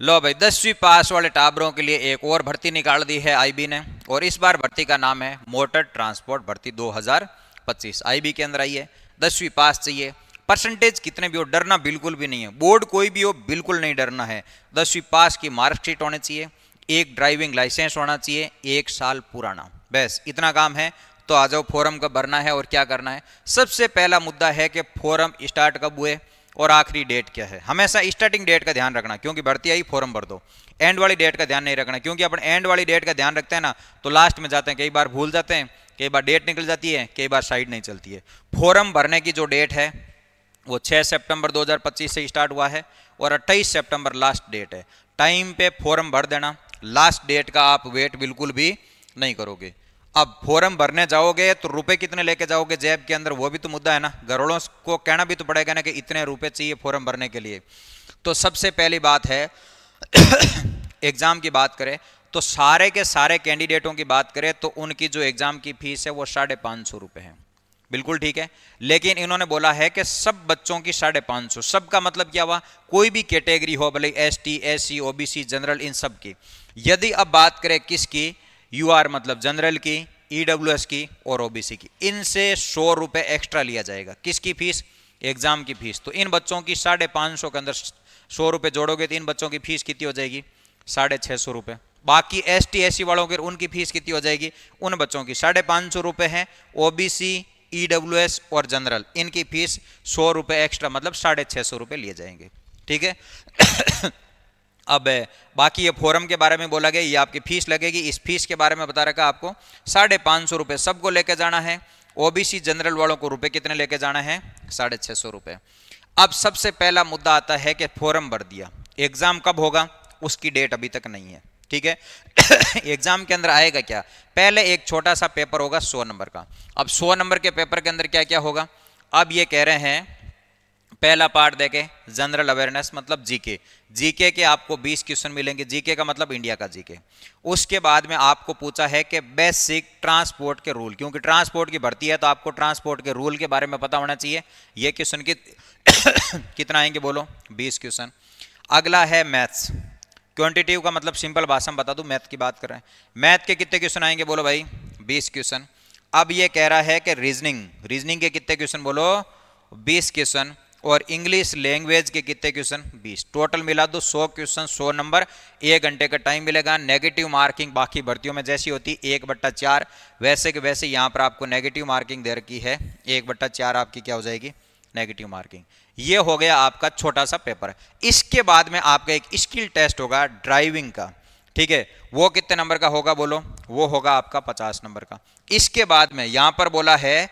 लो भाई 10वीं पास वाले टाबरों के लिए एक और भर्ती निकाल दी है आईबी ने, और इस बार भर्ती का नाम है मोटर ट्रांसपोर्ट भर्ती 2025। आईबी के अंदर आई है, 10वीं पास चाहिए, परसेंटेज कितने भी हो डरना बिल्कुल भी नहीं है, बोर्ड कोई भी हो बिल्कुल नहीं डरना है। 10वीं पास की मार्कशीट होनी चाहिए, एक ड्राइविंग लाइसेंस होना चाहिए, 1 साल पुराना, बस इतना काम है। तो आ जाओ, फॉर्म कब भरना है और क्या करना है। सबसे पहला मुद्दा है कि फॉर्म स्टार्ट कब हुए और आखिरी डेट क्या है। हमेशा स्टार्टिंग डेट का ध्यान रखना, क्योंकि भर्ती आई फॉर्म भर दो। एंड वाली डेट का ध्यान नहीं रखना, क्योंकि अपन एंड वाली डेट का ध्यान रखते हैं ना तो लास्ट में जाते हैं, कई बार भूल जाते हैं, कई बार डेट निकल जाती है, कई बार साइड नहीं चलती है। फॉर्म भरने की जो डेट है वो 6 सितंबर 2025 से स्टार्ट हुआ है और 28 सितंबर लास्ट डेट है। टाइम पे फॉर्म भर देना, लास्ट डेट का आप वेट बिल्कुल भी नहीं करोगे। अब फॉर्म भरने जाओगे तो रुपए कितने लेके जाओगे जेब के अंदर, वो भी तो मुद्दा है ना। घरवालों को कहना भी तो पड़ेगा ना कि इतने रुपए चाहिए फॉर्म भरने के लिए। तो सबसे पहली बात है एग्जाम की बात करें तो सारे के सारे कैंडिडेटों की बात करें तो उनकी जो एग्जाम की फीस है वो 550 रुपये है, बिल्कुल ठीक है। लेकिन इन्होंने बोला है कि सब बच्चों की 550। सब का मतलब क्या हुआ, कोई भी कैटेगरी हो, भले ST SC OBC जनरल, इन सब की। यदि अब बात करें किसकी, UR मतलब जनरल की, EWS की और OBC की, इनसे 100 रुपये एक्स्ट्रा लिया जाएगा। किसकी फीस, एग्जाम की फीस। तो इन बच्चों की 550 के अंदर 100 रुपये जोड़ोगे तो इन बच्चों की फीस कितनी हो जाएगी, 650 रुपये। बाकी ST SC वालों की उनकी फीस कितनी हो जाएगी, उन बच्चों की 550 रुपये है। OBC EWS और जनरल, इनकी फीस 100 रुपये एक्स्ट्रा, मतलब 650 रुपये लिए जाएंगे, ठीक है। अब बाकी ये फॉर्म के बारे में बोला गया, ये आपकी फीस लगेगी। इस फीस के बारे में बता रखा आपको, 550 रुपये सबको लेके जाना है। OBC जनरल वालों को रुपए कितने लेके जाना है, 650 रुपये। अब सबसे पहला मुद्दा आता है कि फॉर्म भर दिया, एग्जाम कब होगा उसकी डेट अभी तक नहीं है, ठीक है। एग्जाम के अंदर आएगा क्या, पहले एक छोटा सा पेपर होगा 100 नंबर का। अब 100 नंबर के पेपर के अंदर क्या क्या होगा, अब ये कह रहे हैं पहला पार्ट देखे जनरल अवेयरनेस मतलब जीके। जीके के आपको 20 क्वेश्चन मिलेंगे, जीके का मतलब इंडिया का जीके। उसके बाद में आपको पूछा है कि बेसिक ट्रांसपोर्ट के रूल, क्योंकि ट्रांसपोर्ट की भर्ती है तो आपको ट्रांसपोर्ट के रूल के बारे में पता होना चाहिए। ये क्वेश्चन की कितना आएंगे बोलो, 20 क्वेश्चन। अगला है मैथ्स, क्वांटिटिव का मतलब सिंपल भाषा में बता दूं, मैथ की बात कर रहे हैं। मैथ के कितने क्वेश्चन आएंगे बोलो भाई, 20 क्वेश्चन। अब ये कह रहा है कि रीजनिंग के कितने क्वेश्चन बोलो, 20 क्वेश्चन। और इंग्लिश लैंग्वेज के कितने क्वेश्चन, 20। टोटल मिला दो 100 क्वेश्चन, 100 नंबर, 1 घंटे का टाइम मिलेगा। नेगेटिव मार्किंग बाकी भर्तियों में जैसी होती 1/4, वैसे के वैसे यहाँ पर आपको नेगेटिव मार्किंग दे रखी है, 1/4 आपकी क्या हो जाएगी, नेगेटिव मार्किंग। ये हो गया आपका छोटा सा पेपर। इसके बाद में आपका एक स्किल टेस्ट होगा ड्राइविंग का, ठीक है। वो कितने नंबर का होगा बोलो, वो होगा आपका 50 नंबर का। इसके बाद में यहां पर बोला है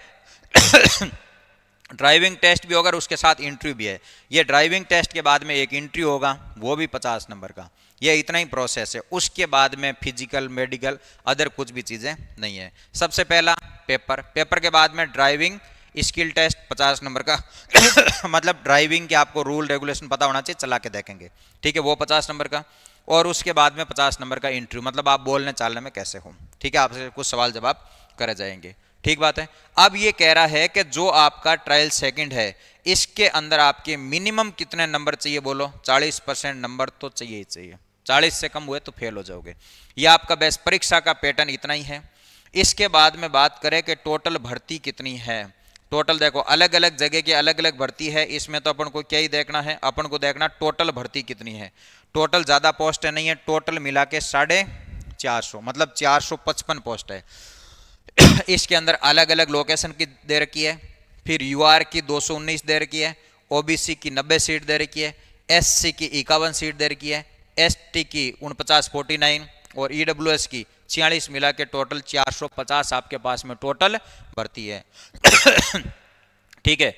ड्राइविंग टेस्ट भी होगा और उसके साथ इंटरव्यू भी है। ये ड्राइविंग टेस्ट के बाद में एक इंटरव्यू होगा, वो भी 50 नंबर का। ये इतना ही प्रोसेस है। उसके बाद में फिजिकल मेडिकल अदर कुछ भी चीज़ें नहीं है। सबसे पहला पेपर के बाद में ड्राइविंग स्किल टेस्ट 50 नंबर का मतलब ड्राइविंग के आपको रूल रेगुलेशन पता होना चाहिए, चला के देखेंगे, ठीक है, वो 50 नंबर का। और उसके बाद में 50 नंबर का इंटरव्यू, मतलब आप बोलने चालने में कैसे हो, ठीक है, आपसे कुछ सवाल जवाब करे जाएंगे, ठीक बात है। अब ये कह रहा है कि जो आपका ट्रायल सेकंड है इसके अंदर आपके मिनिमम कितने नंबर चाहिए बोलो, 40% नंबर तो चाहिए ही चाहिए। 40 से कम हुए तो फेल हो जाओगे। ये आपका बेस्ट परीक्षा का पैटर्न इतना ही है। इसके बाद में बात करें कि टोटल भर्ती कितनी है। टोटल देखो अलग अलग जगह की अलग अलग भर्ती है, इसमें तो अपन को क्या ही देखना है, अपन को देखना टोटल भर्ती कितनी है। टोटल ज़्यादा पोस्ट है नहीं है, टोटल मिला के 450, मतलब 455 पोस्ट है। इसके अंदर अलग अलग लोकेशन की दे रखी है, फिर UR की 219 दे रखी है, OBC की 90 सीट दे रखी है, SC की 51 सीट दे रखी है, ST की 49 49 और EWS की 46, मिला के टोटल 450 आपके पास में टोटल भर्ती है। ठीक है,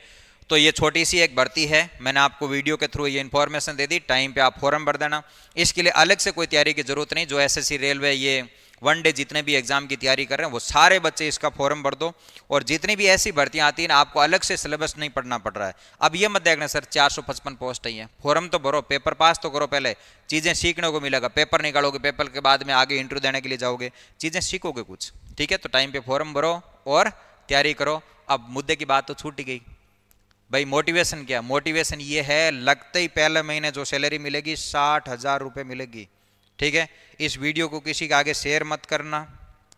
तो ये छोटी सी एक भर्ती है, मैंने आपको वीडियो के थ्रू ये इन्फॉर्मेशन दे दी। टाइम पे आप फॉर्म भर देना, इसके लिए अलग से कोई तैयारी की जरूरत नहीं। जो SSC रेलवे ये 1 डे जितने भी एग्जाम की तैयारी कर रहे हैं वो सारे बच्चे इसका फॉर्म भर दो। और जितनी भी ऐसी भर्तियां आती हैं ना, आपको अलग से सिलेबस नहीं पढ़ना पड़ रहा है। अब ये मत देखना सर 455 पोस्ट ही है, फॉर्म तो भरो, पेपर पास तो करो, पहले चीज़ें सीखने को मिलेगा। पेपर निकालोगे, पेपर के बाद में आगे इंटरव्यू देने के लिए जाओगे, चीज़ें सीखोगे कुछ, ठीक है। तो टाइम पे फॉर्म भरो और तैयारी करो। अब मुद्दे की बात तो छूट ही गई, भाई मोटिवेशन क्या, मोटिवेशन ये है लगते ही पहले महीने जो सैलरी मिलेगी 60,000 रुपये मिलेगी। ठीक है, इस वीडियो को किसी के आगे शेयर मत करना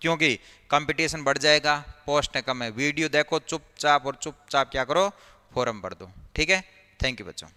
क्योंकि कंपटीशन बढ़ जाएगा, पोस्ट कम है। वीडियो देखो चुपचाप और चुपचाप क्या करो, फॉर्म भर दो। ठीक है, थैंक यू बच्चों।